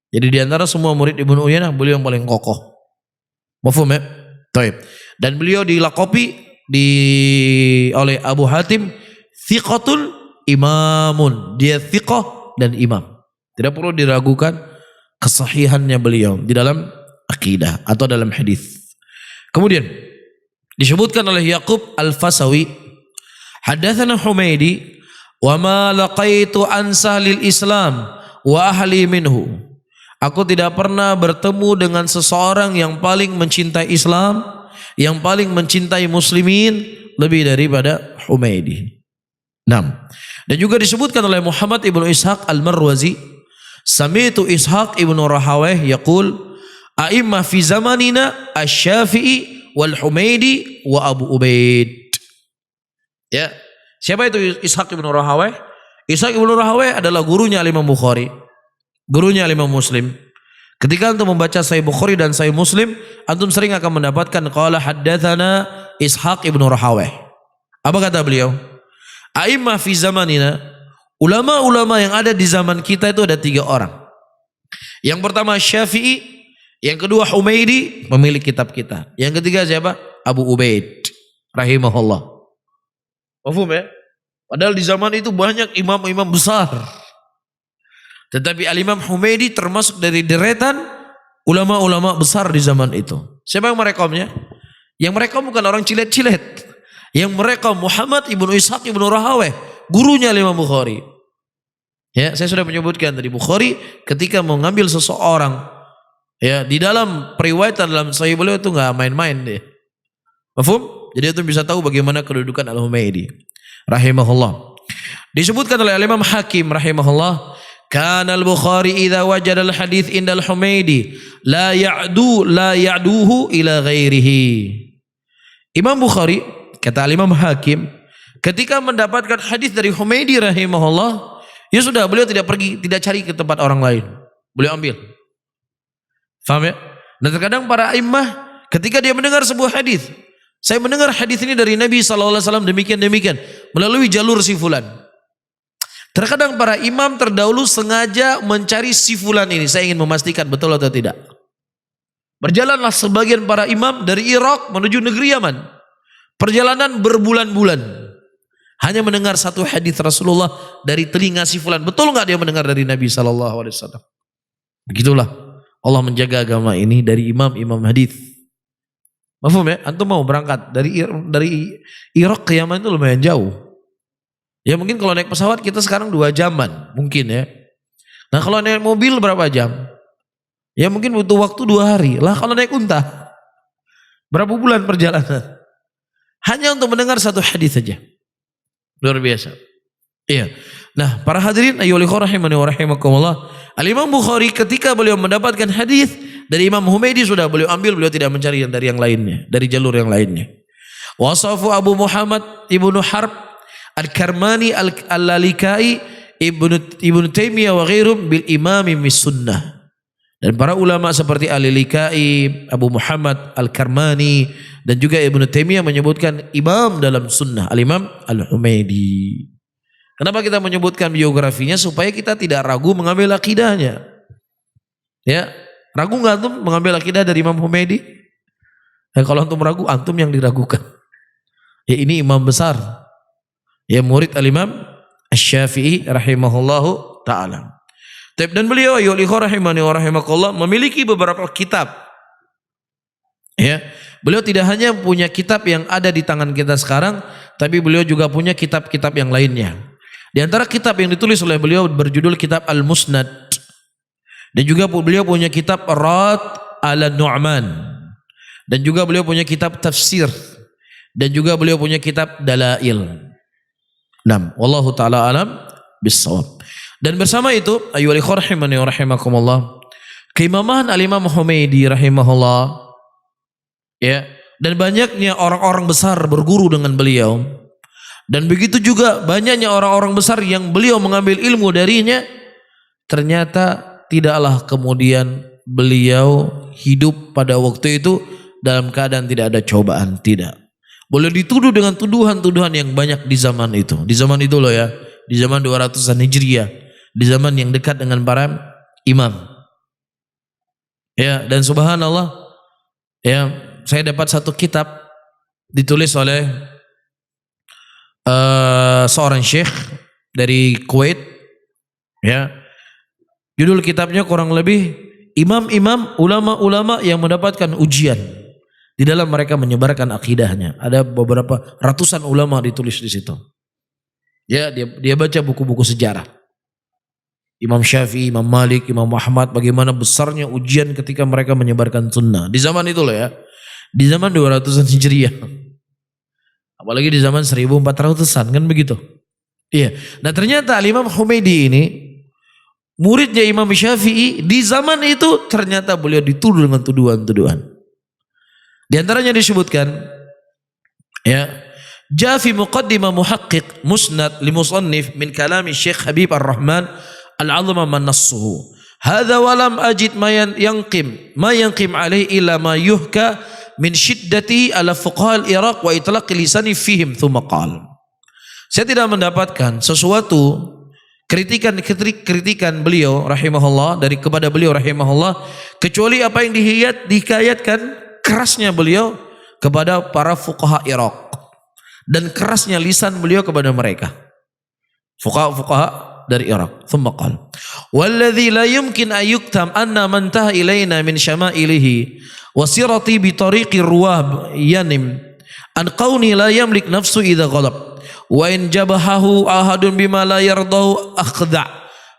Jadi di antara semua murid Ibnu Uyainah, beliau yang paling kokoh. Mafhum ya? Baik. Dan beliau dilakopi oleh Abu Hatim thiqatul imamun. Dia thiqah dan imam. Tidak perlu diragukan kesahihannya beliau di dalam akidah atau dalam hadis. Kemudian disebutkan oleh Yaqub Al-Fasawi, hadatsana Humaidi wa ma laqaitu an sahlil Islam wa ahli minhu Aku tidak pernah bertemu dengan seseorang yang paling mencintai Islam, yang paling mencintai muslimin lebih daripada Humaidi. 6. Dan juga disebutkan oleh Muhammad ibnu Ishaq al-Marwazi, sami'tu Ishaq ibnu Rahawayh yaqul, a'immah fi zamanina asy-Syafi'i wal Humaidi wa Abu Ubaid. Ya, siapa itu Ishaq ibnu Rahawayh? Ishaq ibnu Rahawayh adalah gurunya Imam Bukhari, gurunya Imam Muslim. Ketika antum membaca Sahih Bukhari dan Sahih Muslim, antum sering akan mendapatkan qala haddatsana Ishaq ibnu Rahawayh. Apa kata beliau? A'immah fi zamanina, ulama-ulama yang ada di zaman kita itu ada 3 orang. Yang pertama Syafi'i, yang kedua Humaidi, pemilik kitab kita. Yang ketiga siapa? Abu Ubaid rahimahullah. Paham ya? Padahal di zaman itu banyak imam-imam besar. Tetapi Al-Imam Humaidi termasuk dari deretan ulama-ulama besar di zaman itu. Siapa yang merekomnya? Yang merekom bukan orang cilet-cilet. Yang merekom Muhammad ibnu Ishaq ibnu Rahawayh, gurunya Imam Bukhari. Ya, saya sudah menyebutkan tadi, Bukhari ketika mengambil seseorang, ya, di dalam periwayatan dalam Sahih beliau itu nggak main-main deh. Paham? Jadi itu bisa tahu bagaimana kedudukan Al-Humaidi rahimahullah. Disebutkan oleh Imam Hakim rahimahullah, kana al-Bukhari idza wajada al-hadits inda al-Humaidi la ya'duhu ila ghairihi. Imam Bukhari, kata Imam Hakim, ketika mendapatkan hadis dari Humaidi rahimahullah, ya sudah, beliau tidak pergi, tidak cari ke tempat orang lain, beliau ambil. Faham ya? Dan terkadang para imam ketika dia mendengar sebuah hadis, saya mendengar hadis ini dari Nabi SAW demikian-demikian melalui jalur si fulan. Terkadang para imam terdahulu sengaja mencari si fulan ini. Saya ingin memastikan betul atau tidak. Berjalanlah sebagian para imam dari Irak menuju negeri Yaman. Perjalanan berbulan-bulan. Hanya mendengar satu hadis Rasulullah dari telinga si fulan. Betul enggak dia mendengar dari Nabi SAW? Begitulah Allah menjaga agama ini dari imam-imam hadis. Mafhum ya? Antum mau berangkat dari Irak ke Yaman itu lumayan jauh. Ya mungkin kalau naik pesawat kita sekarang 2 jaman mungkin ya. Nah kalau naik mobil berapa jam? Ya mungkin butuh waktu 2 hari. Lah kalau naik unta berapa bulan perjalanan? Hanya untuk mendengar satu hadis saja. Luar biasa. Iya. Nah para hadirin ayyuhal ikhwah rahimani wa rahimakumullah, Al-Imam Bukhari ketika beliau mendapatkan hadis dari Imam Humaidi sudah beliau ambil, beliau tidak mencari dari yang lainnya, dari jalur yang lainnya. Wasafu Abu Muhammad ibnu Harb Al-Karmani Al-Lalikai Ibnu Taimiyah wa ghairum bil imami mis sunnah. Dan para ulama seperti Al-Lalikai, Abu Muhammad Al-Karmani dan juga Ibnu Taimiyah menyebutkan imam dalam sunnah Al-Imam Al-Humaidi. Kenapa kita menyebutkan biografinya? Supaya kita tidak ragu mengambil akidahnya. Ya, ragu nggak antum mengambil akidah dari Imam Humaidi? Kalau antum ragu, antum yang diragukan. Ya ini imam besar. Ya murid Al-Imam Asy-Syafi'i rahimahullahu ta'ala. Dan beliau ayyuhal ikhwah rahimani wa rahimakumullah memiliki beberapa kitab. Ya, beliau tidak hanya punya kitab yang ada di tangan kita sekarang, tapi beliau juga punya kitab-kitab yang lainnya. Di antara kitab yang ditulis oleh beliau berjudul kitab Al-Musnad. Dan juga beliau punya kitab Rad al-Nu'man. Dan juga beliau punya kitab tafsir. Dan juga beliau punya kitab Dalail. Naam, wallahu taala alam bis-shawab. Dan bersama itu, ayyuhal ikhwah rahimani wa rahimakumullah, keimaman Al-Imam Humaidi rahimahullah, ya, dan banyaknya orang-orang besar berguru dengan beliau. Dan begitu juga banyaknya orang-orang besar yang beliau mengambil ilmu darinya, ternyata tidaklah kemudian beliau hidup pada waktu itu dalam keadaan tidak ada cobaan, tidak. Boleh dituduh dengan tuduhan-tuduhan yang banyak di zaman itu. Di zaman itu loh ya, di zaman 200-an Hijriah, di zaman yang dekat dengan para imam. Ya, dan subhanallah, ya, saya dapat satu kitab ditulis oleh seorang syekh dari Kuwait, ya. Judul kitabnya kurang lebih imam-imam, ulama-ulama yang mendapatkan ujian di dalam mereka menyebarkan akidahnya. Ada beberapa ratusan ulama ditulis di situ. Ya, dia baca buku-buku sejarah. Imam Syafi'i, Imam Malik, Imam Ahmad, bagaimana besarnya ujian ketika mereka menyebarkan sunnah. Di zaman itu loh ya. Di zaman 200-an Hijriah. Apalagi di zaman 1400-an kan begitu. Iya. Nah ternyata Imam Humaidi ini muridnya Imam Syafi'i di zaman itu ternyata beliau dituduh dengan tuduhan-tuduhan. Di antaranya disebutkan ya, ja fi muqaddimah muhaqqiq musnad li musannif min kalami Syekh Habib Ar-Rahman al-'azma man nassuhu. Hadza wa lam ajid ma yanqim alaihi illa ma yuhka min syiddati ala fuqaha al-Iraq wa itlaq lisani fihim thumma qala. Saya tidak mendapatkan sesuatu kritikan beliau rahimahullah dari kepada beliau rahimahullah kecuali apa yang dihikayatkan kerasnya beliau kepada para fuqaha Iraq dan kerasnya lisan beliau kepada mereka. Fuqaha dari Irak. Thumma qala walladzi la yumkin ayyuktam anna man taha ilaina min syama'ilihi wa sirati bi tariqi ruwab yanim an qawni la yamlik nafsu idza ghadab wa in jabahahu ahadun bima la yardahu akhda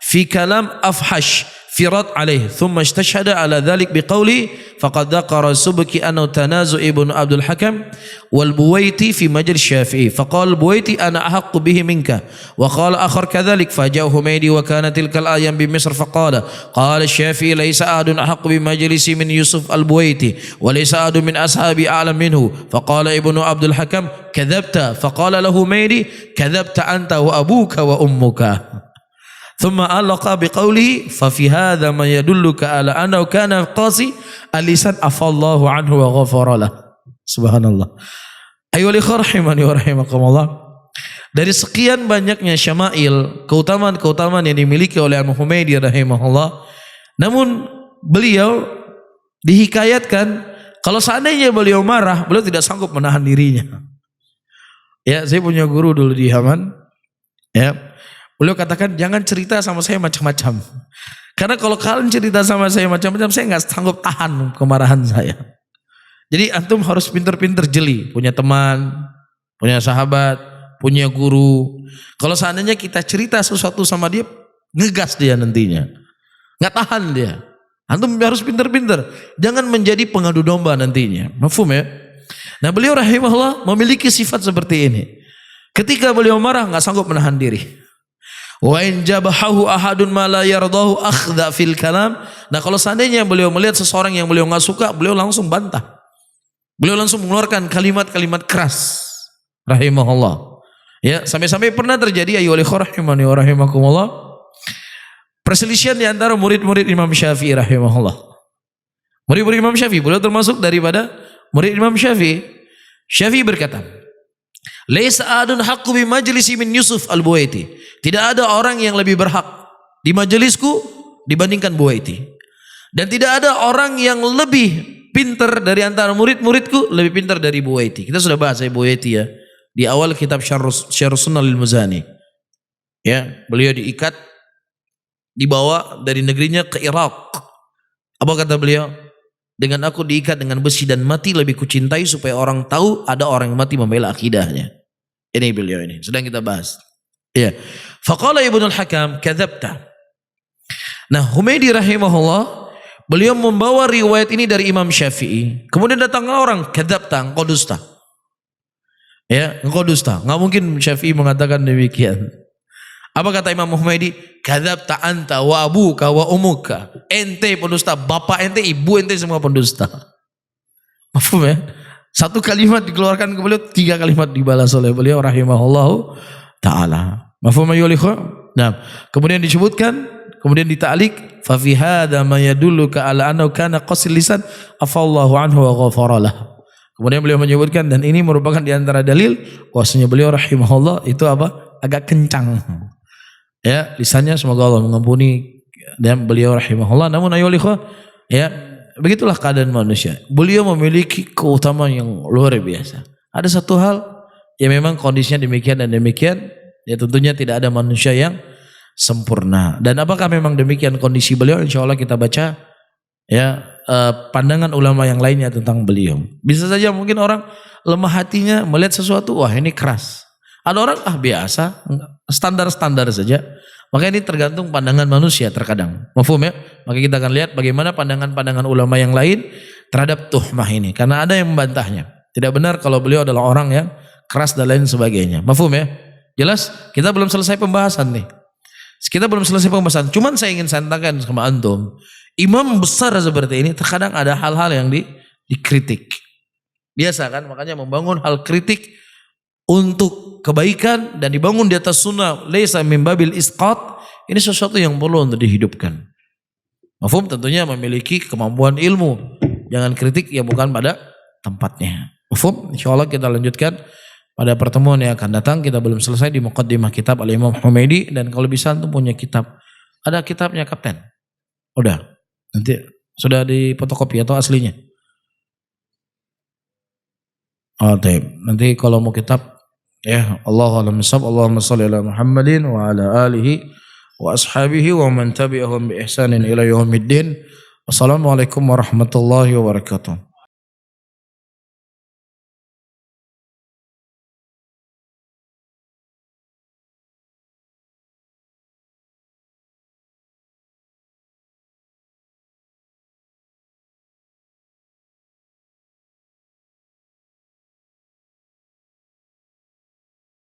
fi kalam afhash firat alaih thumma istashhada ala dhalik biqawli faqad dhakara subki annahu tanazu ibnu Abdul Hakam wal Buwaiti fi majlis Syafi'i faqala Buwaiti ana ahaqqu bihi minka wa qala akhar kadhalik faja'u Humaydi wa kana tilkal ayam bi Misr faqala qala Syafi'i laysa ahadun ahaqqu bi majlisi min Yusuf al Buwaiti wa laysa ahadun min ashabi a'lam minhu faqala ibnu Abdul Hakam kadhabta faqala lahu Humaydi kadhabta anta wa abuka wa ummuka. Thumma alaqa biqaulihi fa fi hadha ma yadulluka ala annahu kana qasi alisan afallahu anhu wa ghafara lah. Subhanallah. Ayyuhal ikhwah rahimani wa rahimakumullah. Dari sekian banyaknya syama'il, keutamaan-keutamaan yang dimiliki oleh Imam Humaidi rahimahullah, namun beliau dihikayatkan kalau seandainya beliau marah, beliau tidak sanggup menahan dirinya. Ya, saya punya guru dulu di Yaman. Ya. Beliau katakan jangan cerita sama saya macam-macam. Karena kalau kalian cerita sama saya macam-macam, saya nggak sanggup tahan kemarahan saya. Jadi antum harus pinter-pinter jeli. Punya teman, punya sahabat, punya guru. Kalau seandainya kita cerita sesuatu sama dia, ngegas dia nantinya. Nggak tahan dia. Antum harus pinter-pinter. Jangan menjadi pengadu domba nantinya. Mafhum ya? Nah beliau rahimahullah memiliki sifat seperti ini. Ketika beliau marah nggak sanggup menahan diri. Wa in jabahahu ahadun ma la yardahu akhdha fil kalam. Nah kalau seandainya beliau melihat seseorang yang beliau enggak suka, beliau langsung bantah. Beliau langsung mengeluarkan kalimat-kalimat keras. Rahimahullah. Ya, sampai-sampai pernah terjadi ayyuhal ikhwah rahimani wa rahimakumullah. Perselisihan di antara murid-murid Imam Syafi'i rahimahullah. Murid-murid Imam Syafi'i, beliau termasuk daripada murid Imam Syafi'i. Syafi'i berkata, laisa adun haqqu bi majlisi min Yusuf al-Buwaiti. Tidak ada orang yang lebih berhak di majelisku dibandingkan Buwaiti. Dan tidak ada orang yang lebih pintar dari antara murid-muridku lebih pintar dari Buwaiti. Kita sudah bahas Buwaiti ya di awal kitab Syarh Sunnah lil Muzani. Ya, beliau diikat dibawa dari negerinya ke Irak. Apa kata beliau? Dengan aku diikat dengan besi dan mati lebih kucintai supaya orang tahu ada orang yang mati membela akidahnya. Ini beliau ini sedang kita bahas. Ya. Faqala Ibnu Al-Hakam kadzabta. Nah, Humaidi rahimahullah beliau membawa riwayat ini dari Imam Syafi'i. Kemudian datang orang kadzabta, engkau dusta. Ya, engkau dusta. Enggak mungkin Syafi'i mengatakan demikian. Apa kata Imam Humaidi? Kadzabta anta wa abuka wa ummuka. Ente pendusta, bapak ente, ibu ente semua pendusta. Mafhum ya? Satu kalimat dikeluarkan ke beliau, 3 kalimat dibalas oleh beliau rahimahullahu ta'ala. Mafhum ya ikhwan? Nah, kemudian disebutkan, kemudian dita'liq, fa fi hadza ma yadulluka ala annahu kana qasil lisan afallahu anhu wa ghafara lah. Kemudian beliau menyebutkan dan ini merupakan di antara dalil bahwasanya beliau rahimahullah itu apa? Agak kencang. Ya, lisannya semoga Allah mengampuni dan beliau rahimahullah. Namun ayo ikhwan, ya, begitulah keadaan manusia. Beliau memiliki keutamaan yang luar biasa. Ada satu hal yang memang kondisinya demikian dan demikian, ya tentunya tidak ada manusia yang sempurna. Dan apakah memang demikian kondisi beliau? Insya Allah kita baca ya pandangan ulama yang lainnya tentang beliau. Bisa saja mungkin orang lemah hatinya melihat sesuatu, wah ini keras. Ada orang biasa, standar-standar saja. Maka ini tergantung pandangan manusia terkadang. Mafhum ya? Maka kita akan lihat bagaimana pandangan-pandangan ulama yang lain terhadap tuhmah ini. Karena ada yang membantahnya. Tidak benar kalau beliau adalah orang yang keras dan lain sebagainya. Mafhum ya? Jelas? Kita belum selesai pembahasan nih. Cuman saya ingin sampaikan sama antum. Imam besar seperti ini terkadang ada hal-hal yang dikritik. Biasa kan? Makanya membangun hal kritik untuk kebaikan dan dibangun di atas sunnah laisa min babil isqat, ini sesuatu yang perlu untuk dihidupkan. Mafhum, tentunya memiliki kemampuan ilmu. Jangan kritik yang bukan pada tempatnya. Mafhum, insyaallah kita lanjutkan pada pertemuan yang akan datang. Kita belum selesai di muqaddimah kitab Al-Imam Humaidi, dan kalau bisa antum punya kitab. Ada kitabnya Kapten? Udah. Nanti sudah difotokopi atau aslinya? Oh, nanti kalau mau kitab ya, Allahumma shalli ala Muhammadin wa ala alihi wa ashabihi wa man tabi'ahum bi ihsanin ila yaumiddin. Wassalamualaikum warahmatullahi wabarakatuh.